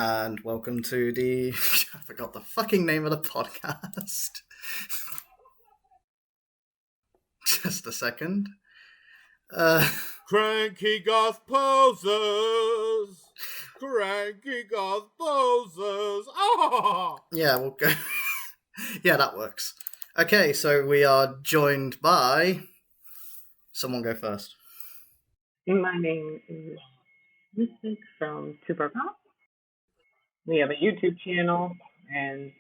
and welcome to the... I forgot the fucking name of the podcast. Just a second. Cranky Goth Poseurs! Cranky Goth Poseurs! Oh! Yeah, we'll go... Yeah, that works. Okay, so we are joined by... Someone go first. My name is Mystic from Super Pop. We have a YouTube channel, and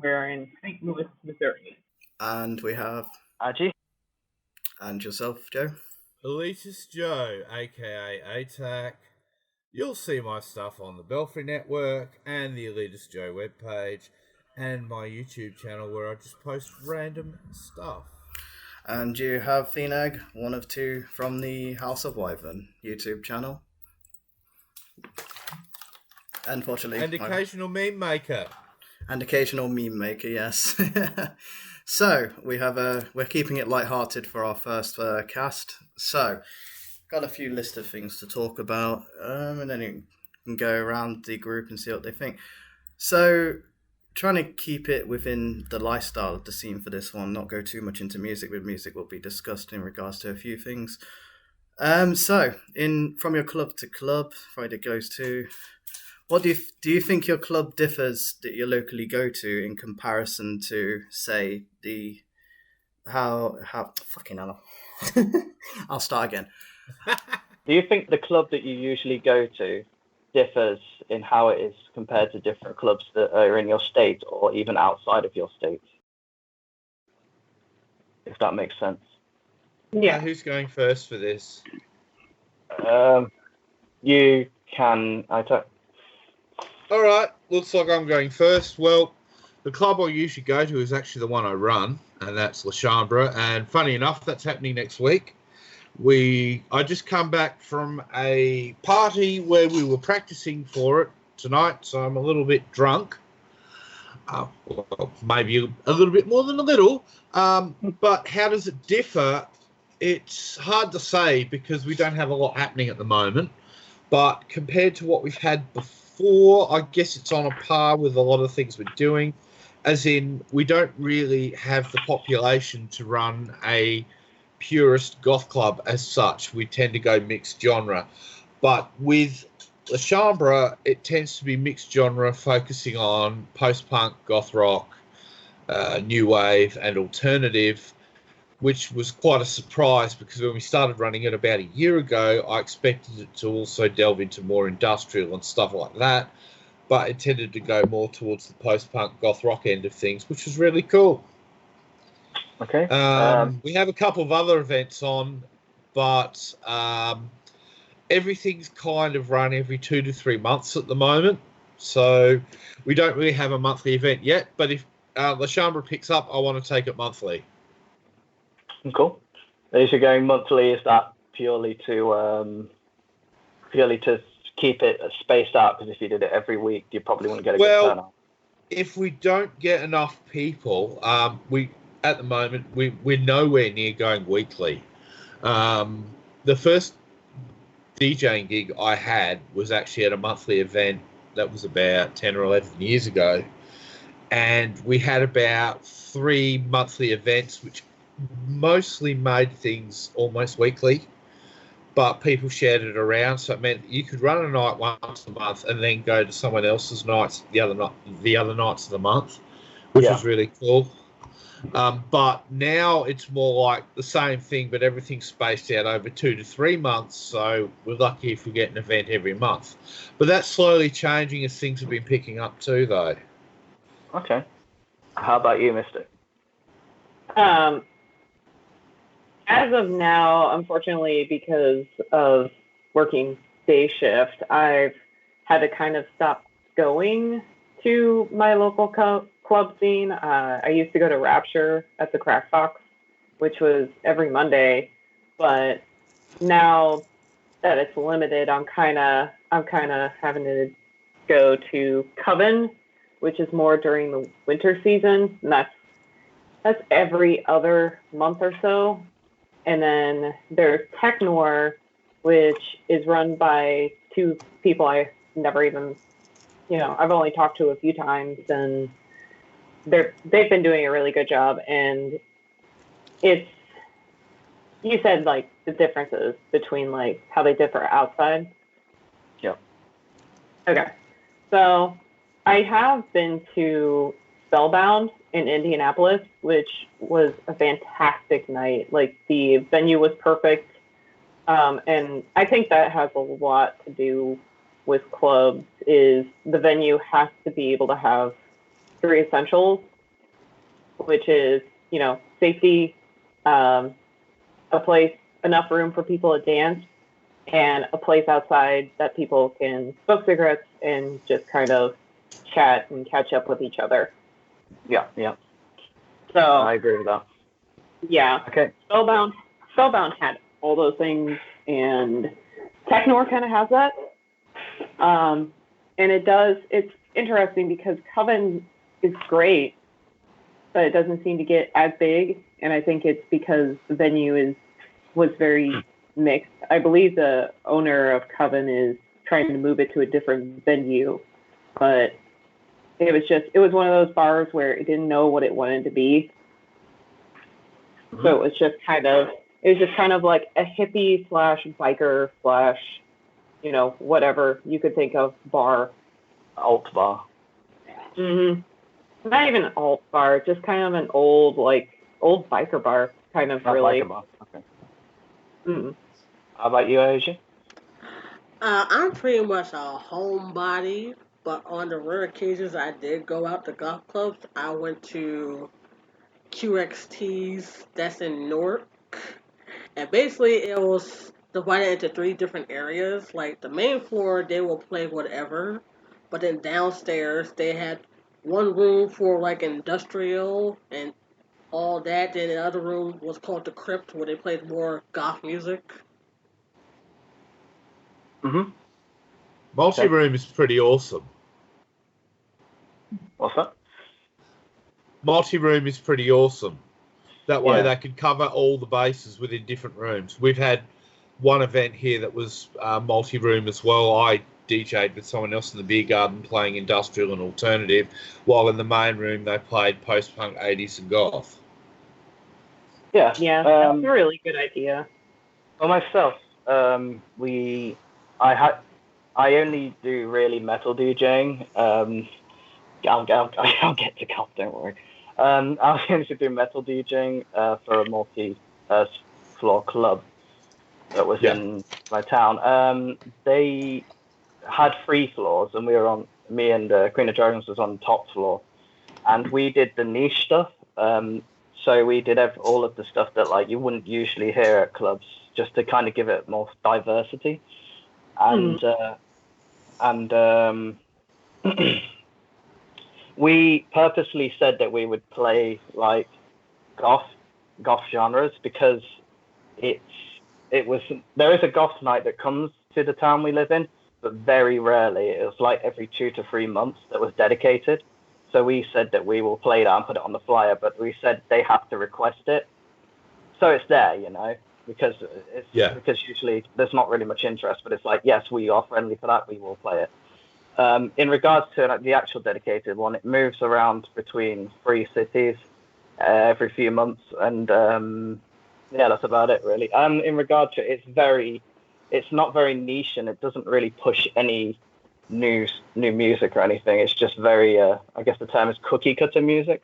we're in St. Louis, Missouri. And we have... Archie. And yourself, Joe? Elitist Joe, aka ATAC. You'll see my stuff on the Belfry Network and the Elitist Joe webpage and my YouTube channel where I just post random stuff. And you have Phenag, one of two from the House of Wyvern YouTube channel. Unfortunately. And occasional meme maker. And occasional meme maker, yes. So, we're keeping it lighthearted for our first cast. So, got a few list of things to talk about, and then you can go around the group and see what they think. So, trying to keep it within the lifestyle of the scene for this one, not go too much into music. With music will be discussed in regards to a few things. So, from your club to club, Friday goes to... What do you think your club differs that you locally go to in comparison to, say, how fucking hell? I'll start again. Do you think the club that you usually go to differs in how it is compared to different clubs that are in your state or even outside of your state? If that makes sense. Yeah. Who's going first for this? You can... All right, looks like I'm going first. Well, the club I usually go to is actually the one I run, and that's La Chambre. And funny enough, that's happening next week. I just come back from a party where we were practicing for it tonight, so I'm a little bit drunk. Well, maybe a little bit more than a little. But how does it differ? It's hard to say because we don't have a lot happening at the moment. But compared to what we've had before, I guess it's on a par with a lot of things we're doing, as in we don't really have the population to run a purist goth club as such. We tend to go mixed genre. But with La Chambre, it tends to be mixed genre, focusing on post-punk, goth rock, new wave and alternative, which was quite a surprise because when we started running it about a year ago, I expected it to also delve into more industrial and stuff like that, but it tended to go more towards the post-punk goth rock end of things, which was really cool. Okay. We have a couple of other events on, but everything's kind of run every 2 to 3 months at the moment, so we don't really have a monthly event yet, but if La Chambre picks up, I want to take it monthly. Cool. If you're going monthly, is that purely to keep it spaced out? Because if you did it every week, you probably wouldn't get a good turnout. If we don't get enough people, at the moment we're nowhere near going weekly. The first DJing gig I had was actually at a monthly event that was about 10 or 11 years ago, and we had about 3 monthly events, which mostly made things almost weekly, but people shared it around, so it meant you could run a night once a month and then go to someone else's nights the other nights of the month, which was really cool. But now it's more like the same thing, but everything's spaced out over 2 to 3 months, so we're lucky if we get an event every month. But that's slowly changing as things have been picking up too, though. Okay. How about you, Mystic? As of now, unfortunately, because of working day shift, I've had to kind of stop going to my local club scene. I used to go to Rapture at the Crack Fox, which was every Monday, but now that it's limited, I'm kind of having to go to Coven, which is more during the winter season, and that's every other month or so. And then there's Technor, which is run by 2 people I never even I've only talked to a few times, and they've been doing a really good job. And it's, you said like the differences between like how they differ outside. Yeah. Okay. So I have been to Spellbound in Indianapolis, which was a fantastic night. Like the venue was perfect. And I think that has a lot to do with clubs is the venue has to be able to have three essentials, which is, safety, a place, enough room for people to dance, and a place outside that people can smoke cigarettes and just kind of chat and catch up with each other. Yeah. So I agree with that. Yeah. Okay. Spellbound had all those things, and Technor kind of has that. And it's interesting because Coven is great, but it doesn't seem to get as big. And I think it's because the venue was very mixed. I believe the owner of Coven is trying to move it to a different venue, but it was one of those bars where it didn't know what it wanted to be. Mm-hmm. So it was just kind of like a hippie / biker / whatever you could think of bar. Alt bar. Mm-hmm. Not even an alt bar, just kind of an old biker bar, kind of. Not really. Biker bar. Okay. Mm-hmm. How about you, Asia? I'm pretty much a homebody, but on the rare occasions I did go out to golf clubs, I went to QXT's, that's in Newark. And basically it was divided into 3 different areas. Like the main floor, they will play whatever, but then downstairs they had one room for like industrial and all that. Then the other room was called the Crypt, where they played more goth music. Mm-hmm. Multi-room is pretty awesome. What's that? Multi-room is pretty awesome. That way they could cover all the bases within different rooms. We've had one event here that was multi-room as well. I DJ'd with someone else in the beer garden playing industrial and alternative, while in the main room they played post-punk, 80s and goth. Yeah, that's a really good idea. For myself, I only do really metal DJing. I'll get to golf, don't worry. I only do metal DJing for a multi-floor club that was in my town. They had 3 floors, and me and Queen of Dragons was on the top floor, and we did the niche stuff. So we did all of the stuff that like you wouldn't usually hear at clubs, just to kind of give it more diversity. And we purposely said that we would play like goth genres because there is a goth night that comes to the town we live in, but very rarely. It was like every 2 to 3 months that was dedicated. So we said that we will play that and put it on the flyer, but we said they have to request it. So it's there, because usually there's not really much interest, but it's like, yes, we are friendly for that. We will play it. In regards to the actual dedicated one, it moves around between 3 cities every few months, and that's about it, really. In regard to it, it's not very niche, and it doesn't really push any new music or anything. It's just very, I guess the term is cookie cutter music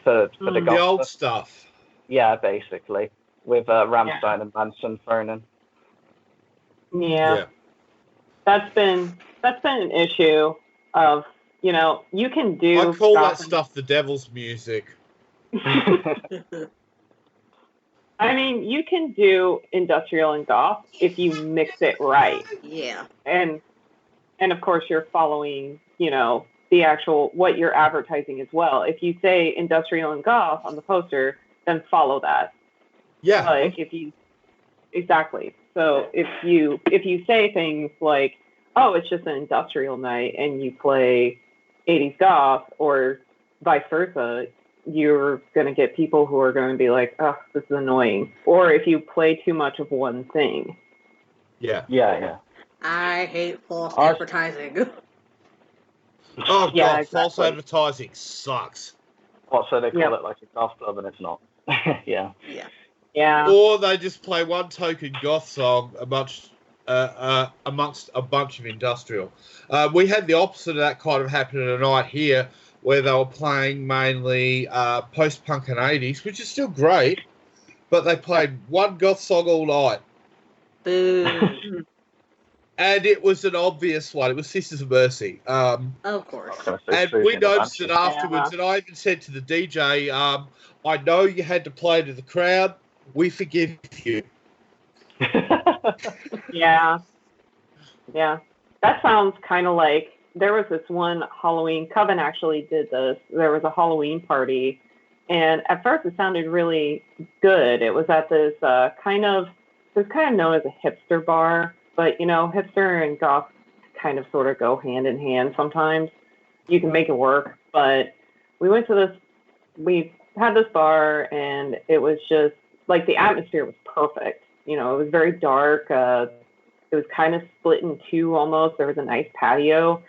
for the gospel. The old stuff. Yeah, basically, with Rammstein and Manson thrown in. Yeah. That's been an issue of, you can do. I call that stuff the devil's music. I mean, you can do industrial and goth if you mix it right. Yeah. And of course you're following, the actual what you're advertising as well. If you say industrial and goth on the poster, then follow that. Yeah. Like exactly. So if you say things like, oh, it's just an industrial night, and you play 80s goth or vice versa, you're going to get people who are going to be like, oh, this is annoying. Or if you play too much of one thing. Yeah. Yeah. I hate false advertising. Oh, Yeah, God, false exactly. advertising sucks. What, so they call Yep. it like a golf club and it's not? Yeah. Yeah. Yeah. Or they just play one token goth song amongst a bunch of industrial. We had the opposite of that kind of happen tonight here, where they were playing mainly post-punk and 80s, which is still great, but they played one goth song all night. Boo. And it was an obvious one. It was Sisters of Mercy. Of I course. was gonna say And Suicide we in the noticed it Banshee. afterwards, and I even said to the DJ, I know you had to play to the crowd. We forgive you. Yeah. Yeah. That sounds kind of like there was this one Halloween. Coven actually did this. There was a Halloween party, and at first it sounded really good. It was at this it was kind of known as a hipster bar, but hipster and goth kind of sort of go hand in hand sometimes. You can make it work, but we went to this. We had this bar, and it was just like the atmosphere was perfect. It was very dark. It was kind of split in two almost. There was a nice patio.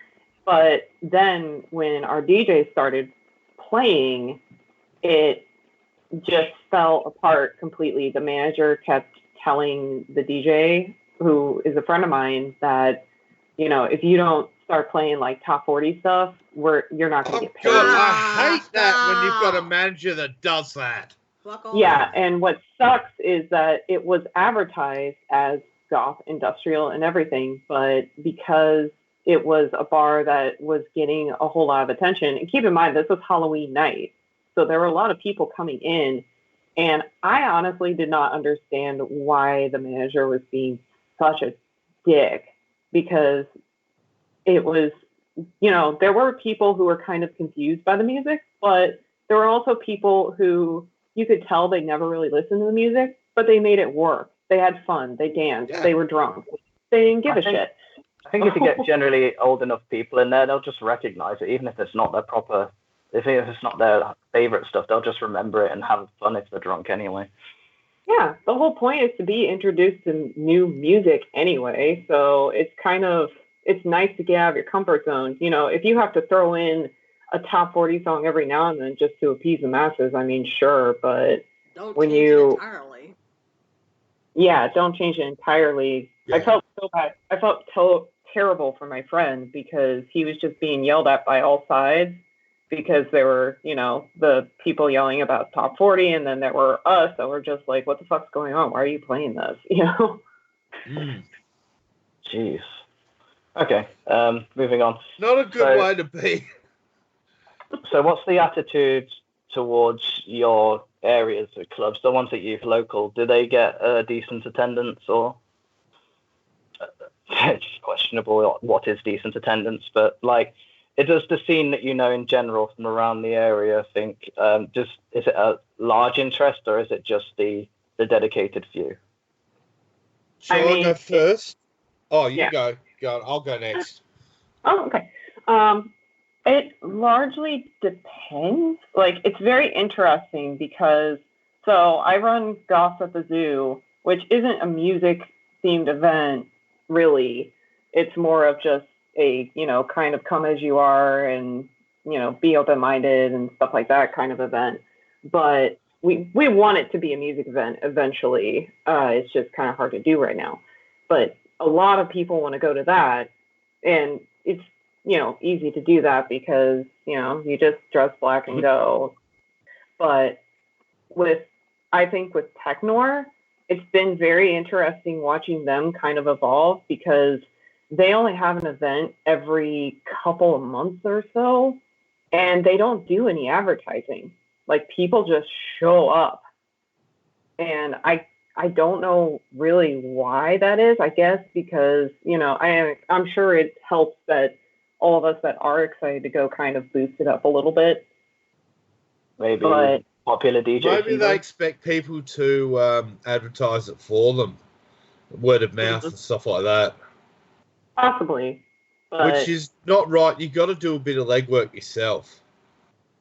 But then when our DJ started playing, it just fell apart completely. The manager kept telling the DJ, who is a friend of mine, that, if you don't start playing like top 40 stuff, you're not going to Oh, get paid. God, I hate that when you've got a Stop. manager that does that. Fuck off. Yeah, and what sucks is that it was advertised as goth industrial and everything, but because it was a bar that was getting a whole lot of attention, and keep in mind this was Halloween night, so there were a lot of people coming in, and I honestly did not understand why the manager was being such a dick, because it was, there were people who were kind of confused by the music, but there were also people who you could tell they never really listened to the music, but they made it work. They had fun. They danced. Yeah. They were drunk. They didn't give I a think- shit. I think if you get generally old enough people in there, they'll just recognize it, even if it's not their proper. If it's not their favorite stuff, they'll just remember it and have fun if they're drunk anyway. Yeah, the whole point is to be introduced to new music anyway. So it's nice to get out of your comfort zone. If you have to throw in a top 40 song every now and then just to appease the masses, I mean, sure, but Don't when change it entirely. yeah, don't change it entirely. Yeah. I felt so bad. I felt terrible for my friend because he was just being yelled at by all sides, because there were, the people yelling about top 40, and then there were us that were just like, what the fuck's going on? Why are you playing this? Mm. Jeez. Okay. Moving on. Not a good So- way to be. So, what's the attitude towards your areas of clubs, the ones that you've local? Do they get a decent attendance, or it's questionable what is decent attendance? But like, it does the scene that in general from around the area think is it a large interest, or is it just the dedicated few? Shall I go first? Oh, you Yeah. go. Go. I'll go next. Oh, okay. It largely depends. Like, it's very interesting because, so I run Goth at the Zoo, which isn't a music-themed event, really. It's more of just a, kind of come as you are and, be open-minded and stuff like that kind of event. But we want it to be a music event eventually. It's just kind of hard to do right now. But a lot of people want to go to that, and it's easy to do that because you just dress black and go. But I think with Technor, it's been very interesting watching them kind of evolve, because they only have an event every couple of months or so, and they don't do any advertising. Like, people just show up, and I don't know really why that is. I guess because I'm sure it helps that all of us that are excited to go kind of boost it up a little bit. Maybe But popular DJs. Maybe they expect people to advertise it for them, word of mouth and stuff like that. possibly, but Which is not right. You got to do a bit of legwork yourself.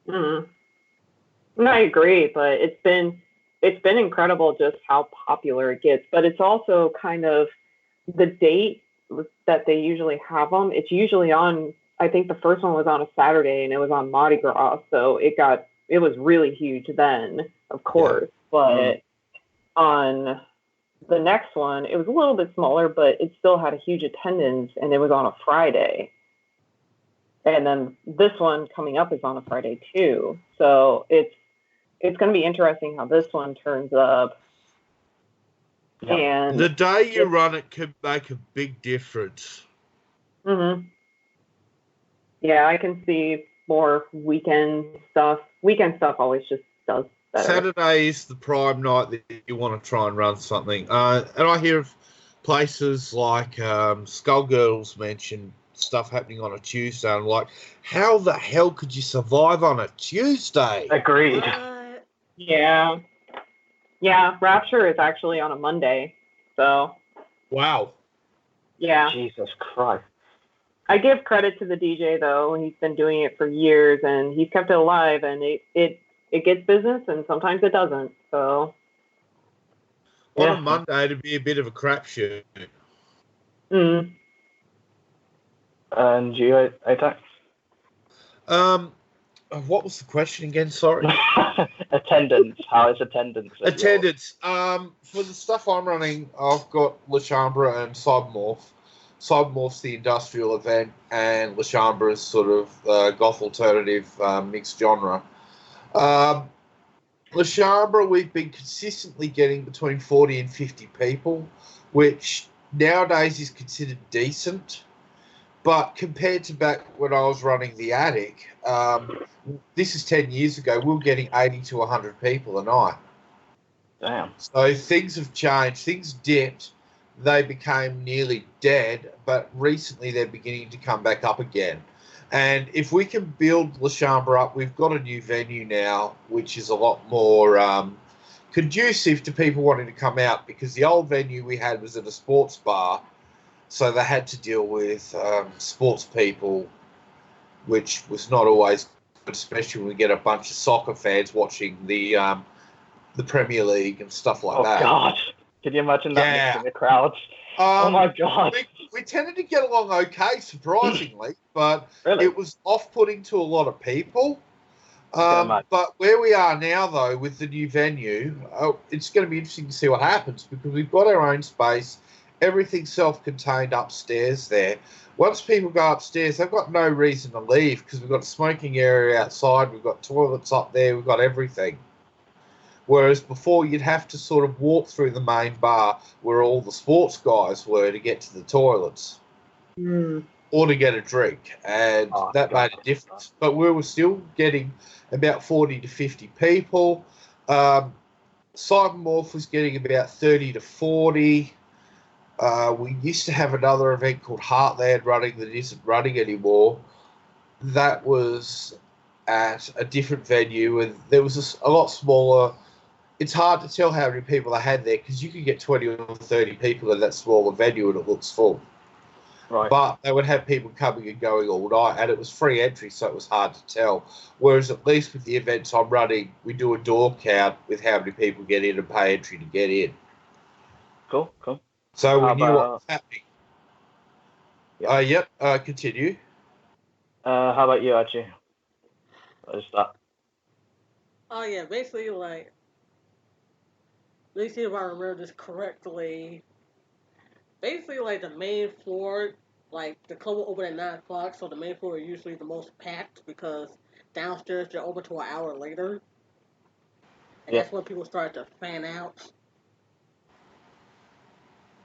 And I agree, but it's been incredible just how popular it gets. But it's also kind of the date that they usually have them. It's usually on, I think the first one was on a Saturday and it was on Mardi Gras, so it was really huge then, of course. But on the next one, it was a little bit smaller, but it still had a huge attendance, and it was on a Friday. And then this one coming up is on a Friday too. So it's going to be interesting how this one turns up. Yeah. And the day you run it could make a big difference. Mm-hmm. Yeah, I can see more weekend stuff. Weekend stuff always just does better. Saturday is the prime night that you want to try and run something. And I hear of places like Skullgirls mentioned stuff happening on a Tuesday. I'm like, how the hell could you survive on a Tuesday? Agreed. Yeah. Yeah, Rapture is actually on a Monday. So. Wow. Yeah. Jesus Christ. I give credit to the DJ, though. He's been doing it for years, and he's kept it alive, and it gets business, and sometimes it doesn't. So. On a Monday, it'd be a bit of a crapshoot. Mm. And you, ATAC? What was the question again? Sorry. Attendance. How is attendance? Attendance. For the stuff I'm running, I've got Le Chambre and Cybermorph. Cybermorph's the industrial event, and Le Chambre is sort of goth alternative mixed genre. Le Chambre, we've been consistently getting between 40 and 50 people, which nowadays is considered decent. But compared to back when I was running the Attic, this is 10 years ago, we were getting 80 to 100 people a night. Damn. So things have changed. Things dipped. They became nearly dead, but recently they're beginning to come back up again. And if we can build Le Chambre up, we've got a new venue now, which is a lot more conducive to people wanting to come out, because the old venue we had was at a sports bar. So they had to deal with sports people, which was not always good, especially when we get a bunch of soccer fans watching the Premier League and stuff like that. Oh, God. Can you imagine that mixing the crowds? Oh, my God. We tended to get along okay, surprisingly, but Really? it was off-putting to a lot of people. But where we are now, though, with the new venue, it's going to be interesting to see what happens, because we've got our own space. Everything's self-contained upstairs there. Once people go upstairs, they've got no reason to leave, because we've got a smoking area outside, we've got toilets up there, we've got everything. Whereas before, you'd have to sort of walk through the main bar where all the sports guys were to get to the toilets or to get a drink, and that made a difference. But we were still getting about 40 to 50 people. Cybermorph was getting about 30 to 40. We used to have another event called Heartland running that isn't running anymore. That was at a different venue, and there was a lot smaller. It's hard to tell how many people they had there, because you could get 20 or 30 people in that smaller venue and it looks full. Right. But they would have people coming and going all night, and it was free entry, so it was hard to tell. Whereas at least with the events I'm running, we do a door count with how many people get in and pay entry to get in. Cool. So we knew what was happening. Continue. How about you, Archie? What is that? Oh, yeah, basically, like, if I remember this correctly, basically, like, the main floor, like, the club will open at 9 o'clock, so the main floor is usually the most packed, because downstairs they're open to an hour later. And that's when people start to fan out.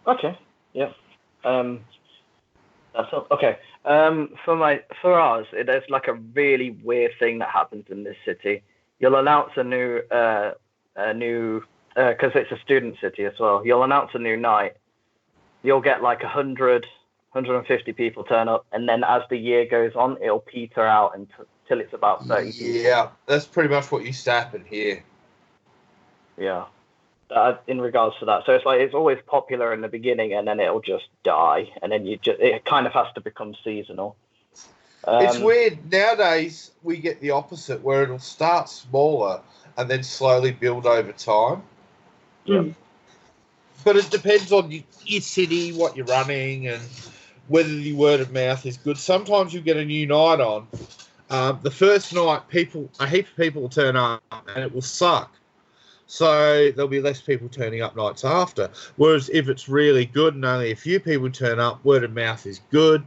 Okay. Yeah. That's all. Okay. For ours, there's like a really weird thing that happens in this city. You'll announce a new because it's a student city as well. You'll announce a new night. You'll get like 100, 150 people turn up, and then as the year goes on, it'll peter out until it's about 30 people. Yeah, that's pretty much what used to happen here. Yeah. In regards to that, so it's like it's always popular in the beginning, and then it'll just die, and then it kind of has to become seasonal. It's weird nowadays. We get the opposite, where it'll start smaller and then slowly build over time. Yeah. But it depends on your city, what you're running, and whether the word of mouth is good. Sometimes you get a new night on. The first night, a heap of people will turn up and it will suck. So there'll be less people turning up nights after. Whereas if it's really good and only a few people turn up, word of mouth is good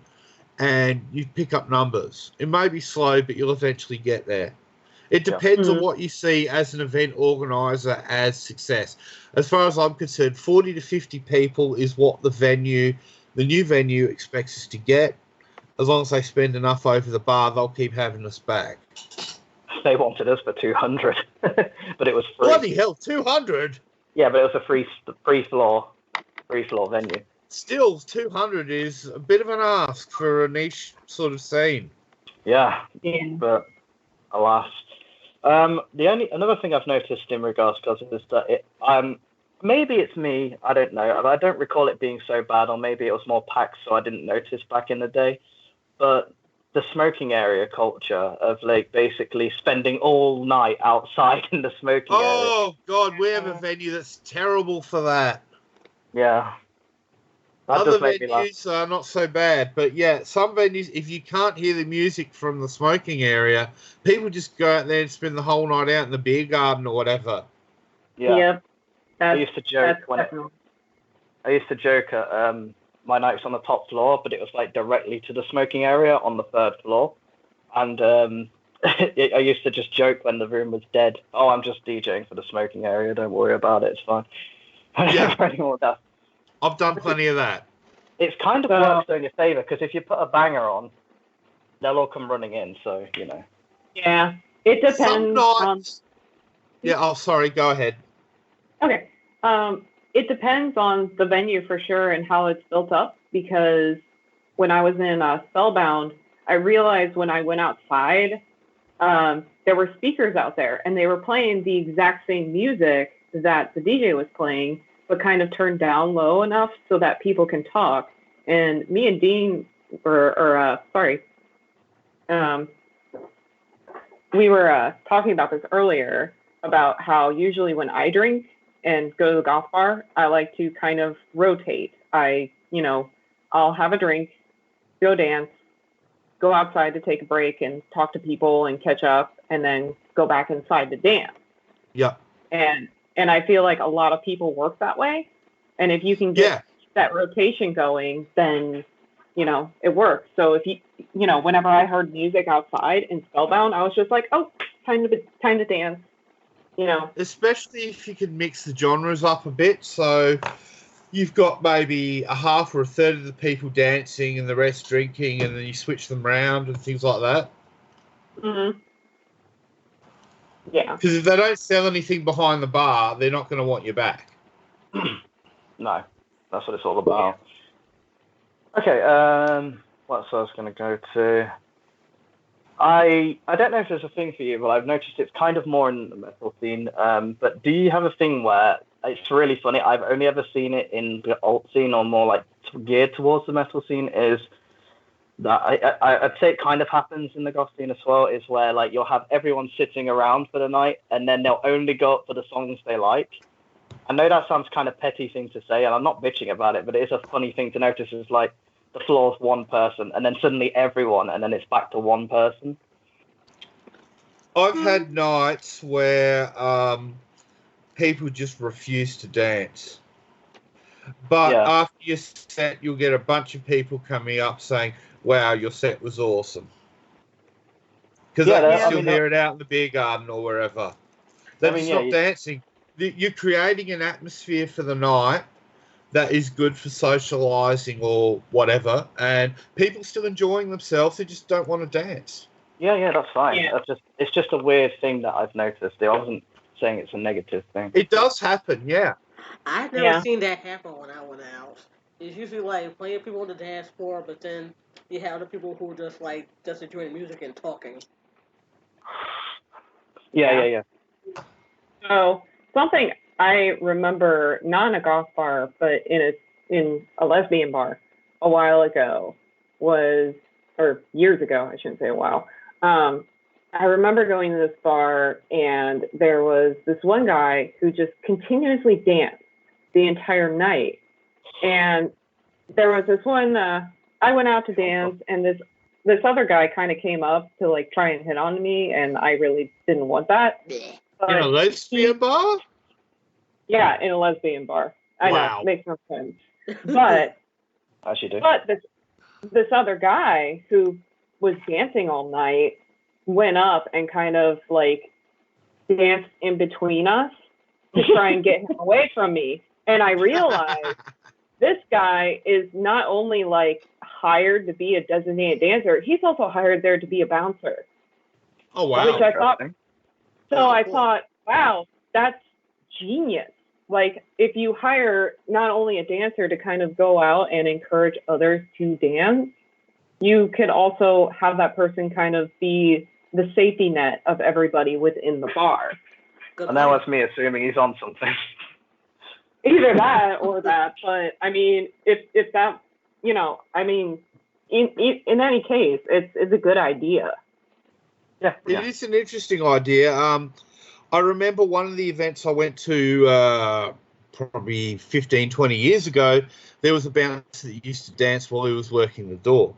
and you pick up numbers. It may be slow, but you'll eventually get there. It depends on what you see as an event organiser as success. As far as I'm concerned, 40 to 50 people is what the new venue expects us to get. As long as they spend enough over the bar, they'll keep having us back. They wanted us for 200, but it was free. Bloody hell, 200? Yeah, but it was a free floor venue. Still, 200 is a bit of an ask for a niche sort of scene. Yeah. But alas. Another thing I've noticed in regards to is that maybe it's me, I don't know. I don't recall it being so bad, or maybe it was more packed, so I didn't notice back in the day. But the smoking area culture of like basically spending all night outside in the smoking area. Oh God, we have a venue that's terrible for that. Yeah. Other venues are not so bad, but yeah, some venues, if you can't hear the music from the smoking area, people just go out there and spend the whole night out in the beer garden or whatever. Yeah. Yep. I used to joke at my nights on the top floor, but it was like directly to the smoking area on the third floor. And I used to just joke when the room was dead. Oh, I'm just DJing for the smoking area. Don't worry about it. It's fine. Yeah. For anyone with that. I've done plenty of that. It's kind of works in your favour, because if you put a banger on, they'll all come running in, so, you know. Yeah. It depends Some nights... Yeah, oh, sorry, go ahead. Okay. It depends on the venue for sure and how it's built up, because when I was in Spellbound, I realized when I went outside, there were speakers out there and they were playing the exact same music that the DJ was playing, but kind of turned down low enough so that people can talk. And me and Dean we were talking about this earlier about how usually when I drink and go to the goth bar, I like to kind of rotate. I'll have a drink, go dance, go outside to take a break and talk to people and catch up, and then go back inside to dance. Yeah. And I feel like a lot of people work that way. And if you can get that rotation going, then, it works. So if whenever I heard music outside in Spellbound, I was just like, oh, time to dance. Especially if you can mix the genres up a bit. So you've got maybe a half or a third of the people dancing and the rest drinking, and then you switch them around and things like that. Mm-hmm. Yeah. Because if they don't sell anything behind the bar, they're not going to want you back. No, that's what it's all about. Yeah. Okay, what else I was going to go to? I don't know if there's a thing for you, but I've noticed it's kind of more in the metal scene. But do you have a thing where it's really funny? I've only ever seen it in the alt scene, or more like geared towards the metal scene. Is that I'd say it kind of happens in the goth scene as well? Is where like you'll have everyone sitting around for the night, and then they'll only go up for the songs they like. I know that sounds kind of petty thing to say, and I'm not bitching about it, but it is a funny thing to notice. Is like the floor's one person, and then suddenly everyone, and then it's back to one person. I've had nights where people just refuse to dance. But after your set, you'll get a bunch of people coming up saying, wow, your set was awesome. Because they can still hear it out in the beer garden or wherever. They're just not dancing. You're creating an atmosphere for the night that is good for socialising or whatever, and people still enjoying themselves, they just don't want to dance. Yeah, that's fine. Yeah. It's just a weird thing that I've noticed. I wasn't saying it's a negative thing. It does happen, yeah. I've never seen that happen when I went out. It's usually like plenty of people on the dance floor, but then you have other people who just enjoying music and talking. Yeah. So something I remember, not in a goth bar, but in a lesbian bar a while ago or years ago, I shouldn't say a while. I remember going to this bar, and there was this one guy who just continuously danced the entire night. And there was this one I went out to dance, and this other guy kind of came up to like try and hit on me, and I really didn't want that. But In a lesbian bar? Yeah, in a lesbian bar. I Wow. know, makes no sense. But As you do. But this other guy who was dancing all night went up and kind of like danced in between us to try and get him away from me. And I realized this guy is not only like hired to be a designated dancer, he's also hired there to be a bouncer. Oh, wow. Which I thought, Interesting. so I thought, wow, that's genius. Like, if you hire not only a dancer to kind of go out and encourage others to dance, you could also have that person kind of be the safety net of everybody within the bar. And now that's me assuming he's on something. Either that or that. But, I mean, if that, you know, I mean, in any case, it's a good idea. Yeah. It is an interesting idea. I remember one of the events I went to probably 15, 20 years ago, there was a bouncer that used to dance while he was working the door.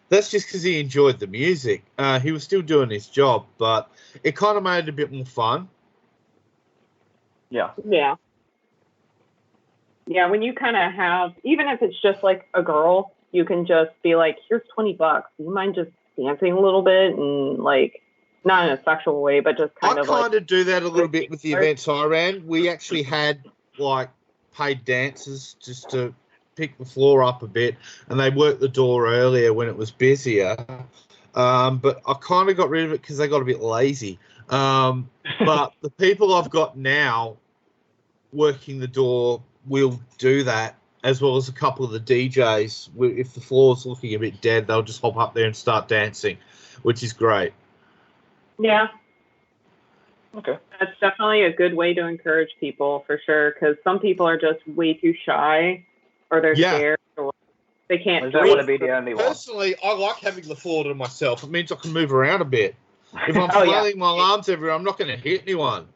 That's just because he enjoyed the music. He was still doing his job, but it kind of made it a bit more fun. Yeah. Yeah. Yeah, when you kind of have, even if it's just like a girl, you can just be like, here's $20. Do you mind just dancing a little bit and like, not in a sexual way, but just kind of like. I kind of do that a little bit with the events I ran. We actually had like paid dancers just to pick the floor up a bit, and they worked the door earlier when it was busier. But I kind of got rid of it because they got a bit lazy. But the people I've got now working the door will do that, as well as a couple of the DJs. If the floor's looking a bit dead, they'll just hop up there and start dancing, which is great. Yeah. Okay. That's definitely a good way to encourage people, for sure, because some people are just way too shy, or they're scared, or they can't. I don't want to be the only one. Personally, I like having the floor to myself. It means I can move around a bit. If I'm Oh, yeah. flailing my arms everywhere, I'm not going to hit anyone.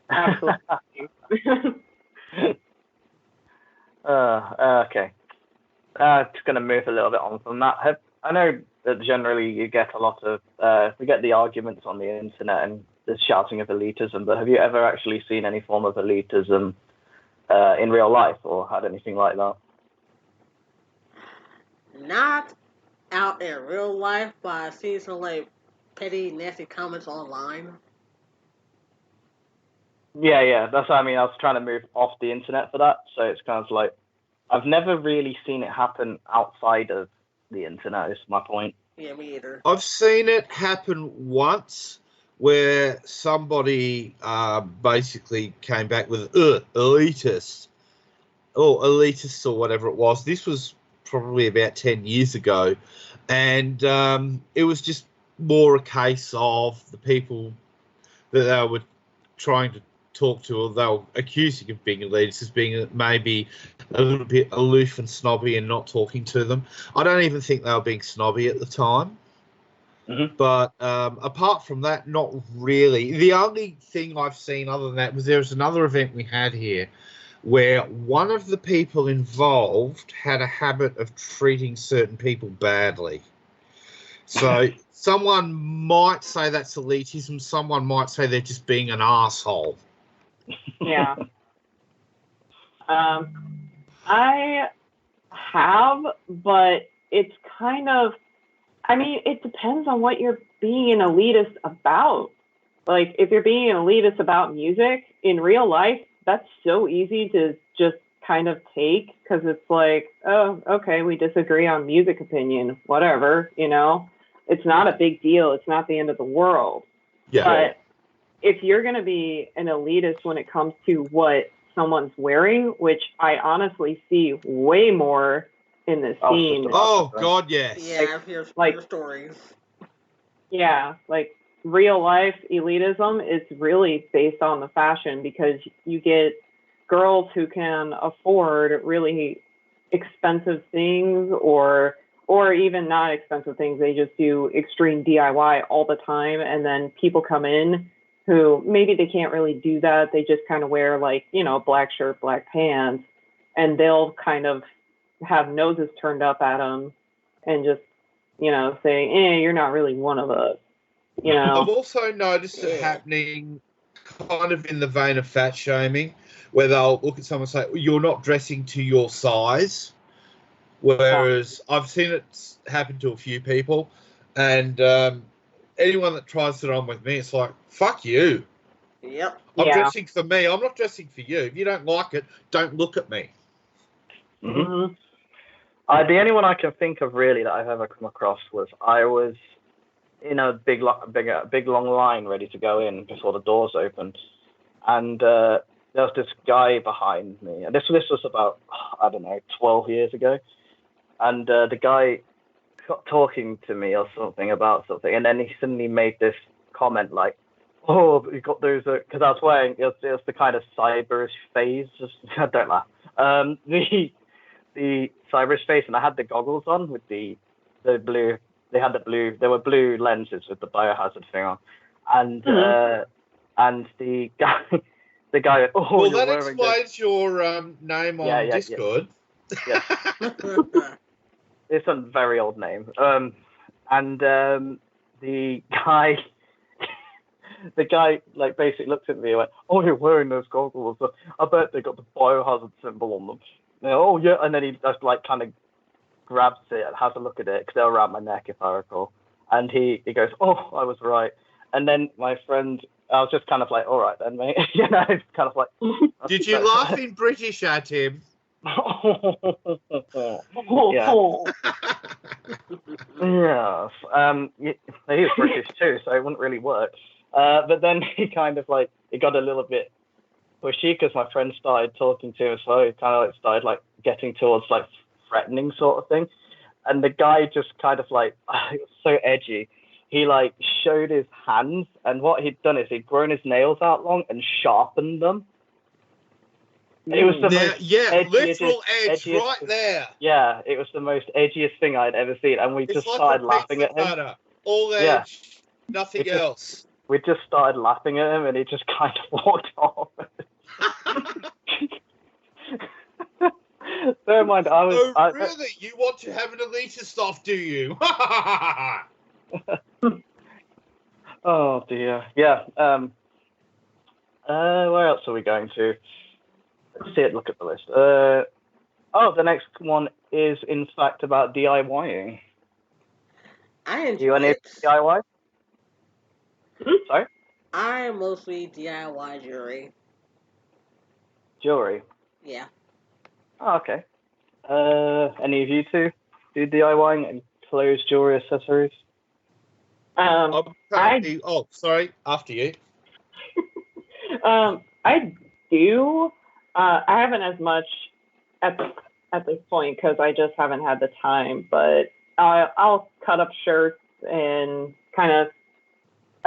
Absolutely. Okay. Just going to move a little bit on from that. I know that generally you get a lot of, we get the arguments on the internet and the shouting of elitism, but have you ever actually seen any form of elitism in real life or had anything like that? Not out in real life, but I see some like petty, nasty comments online. Yeah. That's what I mean. I was trying to move off the internet for that. So it's kind of like, I've never really seen it happen outside of the internet, is my point. Yeah, me either. I've seen it happen once where somebody basically came back with elitists or whatever it was. This was probably about 10 years ago. And it was just more a case of the people that they were trying to talk to, or they were accusing of being elitist, as being maybe a little bit aloof and snobby and not talking to them. I don't even think they were being snobby at the time. Mm-hmm. But apart from that, not really. The only thing I've seen other than that was there was another event we had here where one of the people involved had a habit of treating certain people badly. So someone might say that's elitism. Someone might say they're just being an asshole. Yeah. I have, but it's kind of, I mean, it depends on what you're being an elitist about. Like, if you're being an elitist about music in real life, that's so easy to just kind of take, because it's like, oh, okay, we disagree on music opinion, whatever, you know? It's not a big deal. It's not the end of the world. Yeah. But if you're going to be an elitist when it comes to what someone's wearing, which I honestly see way more in this scene. Oh, God, yes. Yeah, I've heard your stories. Yeah, like real life elitism is really based on the fashion, because you get girls who can afford really expensive things, or even not expensive things. They just do extreme DIY all the time, and then people come in who maybe they can't really do that. They just kind of wear, like, you know, black shirt, black pants, and they'll kind of have noses turned up at them and just, saying, you're not really one of us. I've also noticed it happening kind of in the vein of fat shaming, where they'll look at someone and say, you're not dressing to your size. Whereas I've seen it happen to a few people, and anyone that tries it on with me, it's like, fuck you. Yep. I'm dressing for me. I'm not dressing for you. If you don't like it, don't look at me. Mm-hmm. The only one I can think of really that I've ever come across was I was in a big long line ready to go in before the doors opened, and there was this guy behind me, and this was about 12 years ago, and the guy got talking to me or something about something, and then he suddenly made this comment like, "Oh, you got those," because I was wearing it was the kind of cyberish phase. Don't laugh. The cyberish face, and I had the goggles on with the blue. There were blue lenses with the biohazard thing on, and the guy, oh, well, you're that wearing explains this. your name on Discord. Yeah. It's a very old name. And the guy, like basically looked at me and went, "Oh, you're wearing those goggles. I bet they got the biohazard symbol on them." Oh yeah, and then he just like kind of grabs it and has a look at it because they're around my neck, if I recall. And he goes, "Oh, I was right." And then my friend, I was just kind of like, "All right then, mate." It's kind of like. Did you laugh in British at him? Yeah. Yes. He was British too, so it wouldn't really work. But then he kind of like it got a little bit pushy because my friend started talking to him, so he kind of like started like getting towards like threatening sort of thing, and the guy just kind of like it was so edgy. He like showed his hands, and what he'd done is he'd grown his nails out long and sharpened them. It was the most literal edge right there. Yeah, it was the most edgiest thing I'd ever seen, and we just started laughing at him. All edge, nothing else. We just started laughing at him, and he just kind of walked off. Bear in mind, really? You want to have an elitist off, do you? Oh dear. Yeah. Where else are we going to? Let's see it. Look at the list. The next one is in fact about DIYing. I enjoy Do you any DIY? Sorry? I mostly DIY jewelry. Jewelry? Yeah. Oh, okay. Any of you two do DIYing and clothes, jewelry, accessories? Sorry. After you. I do. I haven't as much at this point because I just haven't had the time. But I'll cut up shirts and kind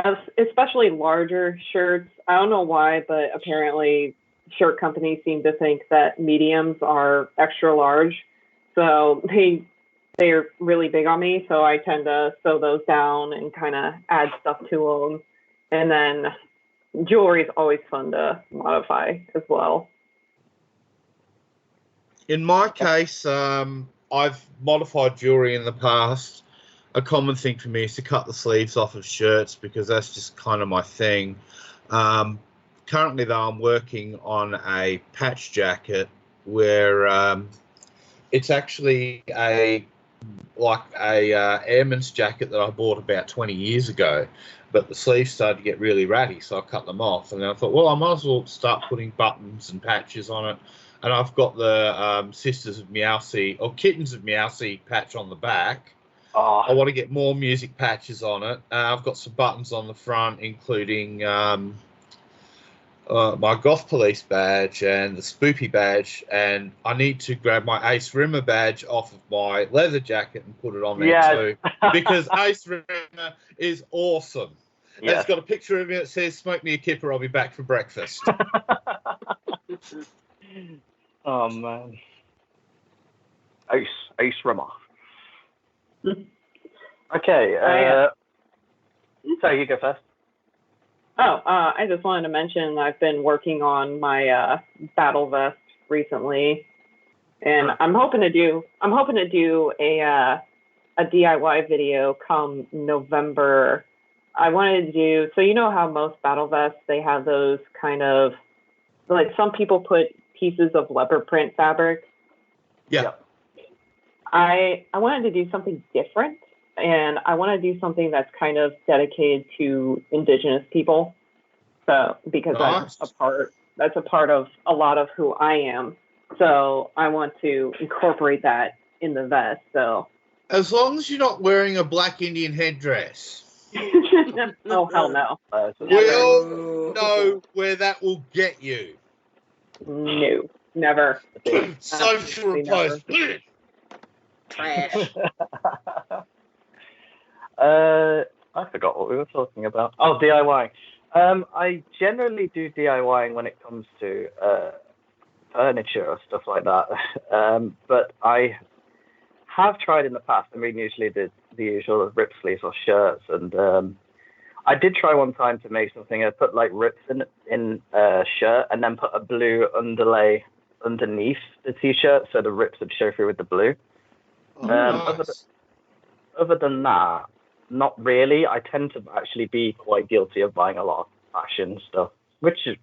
of, especially larger shirts. I don't know why, but apparently shirt companies seem to think that mediums are extra large, so they're really big on me. So I tend to sew those down and kind of add stuff to them, and then jewelry is always fun to modify as well. In my case, I've modified jewelry in the past. A common thing for me is to cut the sleeves off of shirts because that's just kind of my thing. Currently, though, I'm working on a patch jacket where it's actually a airman's jacket that I bought about 20 years ago, but the sleeves started to get really ratty, so I cut them off. And then I thought, well, I might as well start putting buttons and patches on it. And I've got the Sisters of Meowsy, or Kittens of Meowsy patch on the back. Oh. I want to get more music patches on it. I've got some buttons on the front, including my Goth Police badge and the Spoopy badge. And I need to grab my Ace Rimmer badge off of my leather jacket and put it on there too. Because Ace Rimmer is awesome. And it's got a picture of me that says, "Smoke me a kipper, I'll be back for breakfast." Oh, man. Ace Rimmer. Okay. Sorry, you go first. I just wanted to mention I've been working on my battle vest recently, And I'm hoping to do a DIY video come November. I wanted to do, so you know how most battle vests, they have those kind of, like some people put pieces of leopard print fabric. Yeah. I wanted to do something different, and I want to do something that's kind of dedicated to Indigenous people. So because Nice. that's a part of a lot of who I am. So I want to incorporate that in the vest. So As long as you're not wearing a black Indian headdress. oh hell no. We all know where that will get you. No, never. Social replies. Trash. I forgot what we were talking about. Oh, DIY. I generally do DIYing when it comes to furniture or stuff like that. But I have tried in the past. I mean, usually the usual rip sleeves or shirts, and I did try one time to make something. I put like rips in a shirt and then put a blue underlay underneath the t-shirt, so the rips would show through with the blue. Nice. Other than that, not really. I tend to actually be quite guilty of buying a lot of fashion stuff, which is,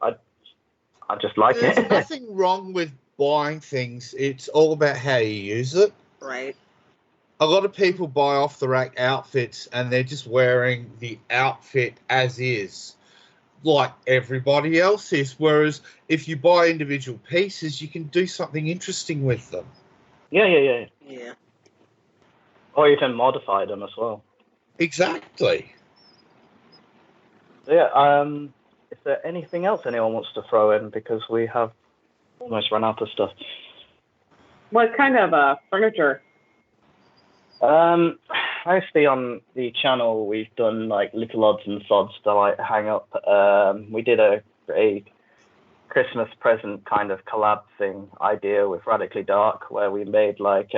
I just like There's it. nothing wrong with buying things. It's all about how you use it. Right. A lot of people buy off the rack outfits and they're just wearing the outfit as is, like everybody else is. Whereas if you buy individual pieces, you can do something interesting with them. Yeah. Yeah. Or you can modify them as well. Exactly. So yeah, is there anything else anyone wants to throw in? Because we have almost run out of stuff. What kind of furniture? Mostly on the channel, we've done like little odds and sods to like hang up. We did a Christmas present kind of collab thing idea with Radically Dark, where we made like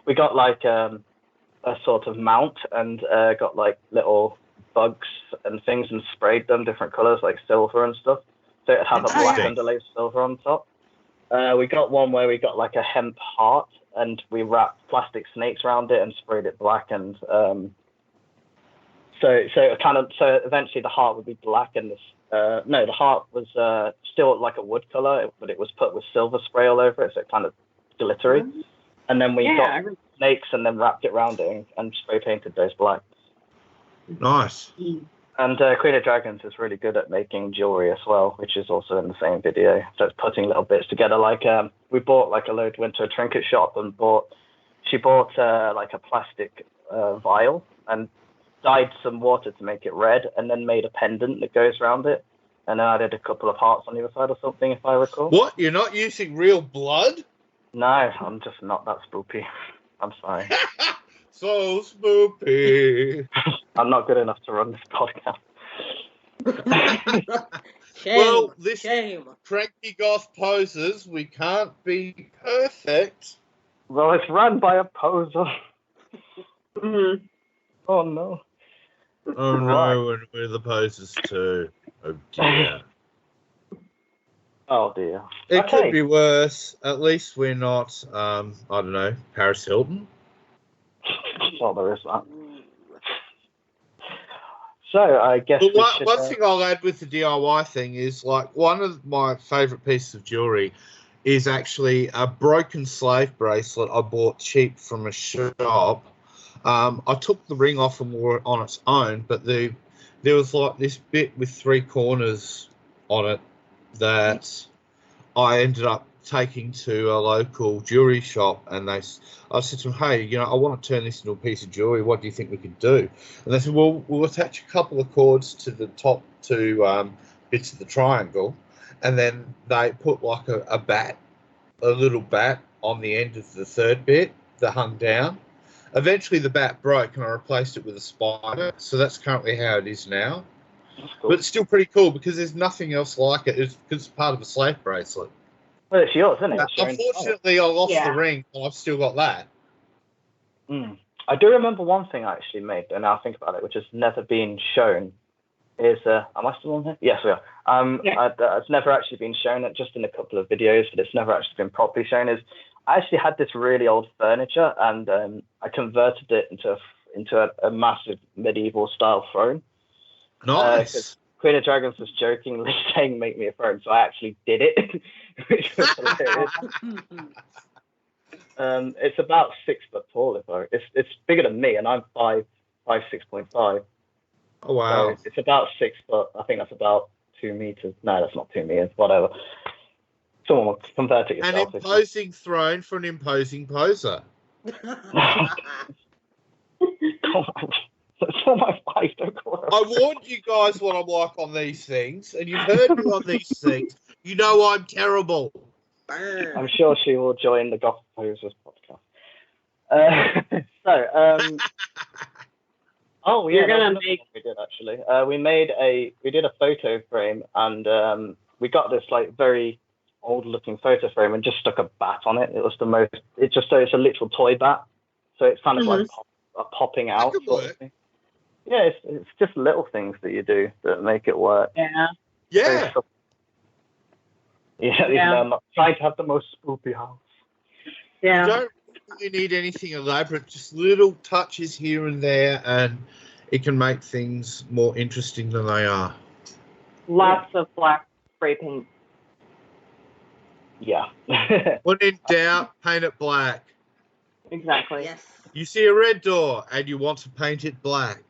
we got like a sort of mount and got like little bugs and things and sprayed them different colors like silver and stuff, so it'd have a black underlay of silver on top. We got one where we got like a hemp heart and we wrapped plastic snakes around it and sprayed it black, and so eventually the heart would be black, and the heart was still like a wood color, but it was put with silver spray all over it, so it kind of glittery. And then we got snakes and then wrapped it around it and spray painted those black. Nice. And Queen of Dragons is really good at making jewelry as well, which is also in the same video. So it's putting little bits together. Like we bought like a load, went to a trinket shop and she bought like a plastic vial and dyed some water to make it red, and then made a pendant that goes around it, and then added a couple of hearts on the other side or something, if I recall. What? You're not using real blood? No, I'm just not that spoopy. I'm sorry. So spoopy. I'm not good enough to run this podcast. Shame. This Shame. Cranky Goth Poseurs, we can't be perfect. Well, it's run by a poser. Mm-hmm. Oh no. Oh no, and we're the posers too. Oh dear. Oh dear. It could be worse. At least we're not, I don't know, Paris Hilton. Well, there is that. So I guess one thing I'll add with the DIY thing is, like, one of my favourite pieces of jewellery is actually a broken slave bracelet I bought cheap from a shop. I took the ring off and wore it on its own, but there was like this bit with 3 corners on it that I ended up taking to a local jewelry shop, and I said to them, hey, I want to turn this into a piece of jewelry. What do you think we could do? And they said, well, we'll attach a couple of cords to the top 2 bits of the triangle, and then they put like a little bat on the end of the 3rd bit that hung down. Eventually the bat broke and I replaced it with a spider, so that's currently how it is now. Cool. But it's still pretty cool because there's nothing else like it. It's part of a slave bracelet. Well, it's yours, isn't it? Unfortunately, I lost the ring, but I've still got that. I do remember one thing I actually made, and now I think about it, which has never been shown. is, am I still on here? Yes, we are. Yeah. It's never actually been shown, just in a couple of videos, but it's never actually been properly shown. Is I actually had this really old furniture, and I converted it into a massive medieval style throne. Nice. Queen of Dragons was jokingly saying, "Make me a throne," so I actually did it, which was hilarious. It's about 6 foot tall. It's bigger than me, and I'm 6.5. Oh, wow. So it's about 6 foot. I think that's about 2 meters. No, that's not 2 meters. Whatever. Someone will convert it An yourself. imposing throne for an imposing poser. It's for my wife. Don't call her. I warned you guys what I'm like on these things, and you've heard me on these things. You know I'm terrible. I'm sure she will join the Goth Poseurs podcast. Oh, yeah, You're gonna we did actually. We did a photo frame, and we got this like very old-looking photo frame and just stuck a bat on it. It was it's a literal toy bat, so it's kind of like popping out. That could Sort of thing. Yeah, it's just little things that you do that make it work. Yeah. Yeah. I'm not trying to have the most spoopy house. Yeah. You don't really need anything elaborate, just little touches here and there, and it can make things more interesting than they are. Lots of black spray paint. Yeah. When in doubt, paint it black. Exactly. Yes. You see a red door and you want to paint it black.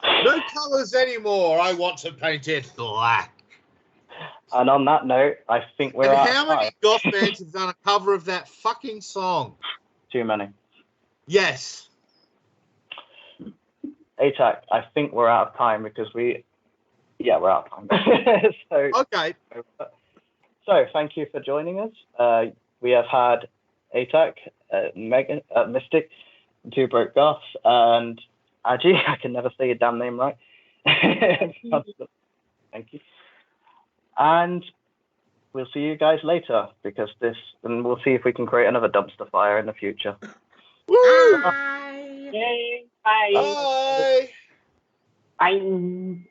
No colours anymore. I want to paint it black. And on that note, I think we're And out how of many time. goth bands have done a cover of that fucking song? Too many. Yes. ATAC, I think we're out of time because we're out of time. Okay. So thank you for joining us. We have had ATAC, Megan, Mystic, Two Broke Goths, and Aji. I can never say your damn name right. Thank you. And we'll see you guys later and we'll see if we can create another dumpster fire in the future. Woo! Bye. Yay. Bye. Bye. Bye.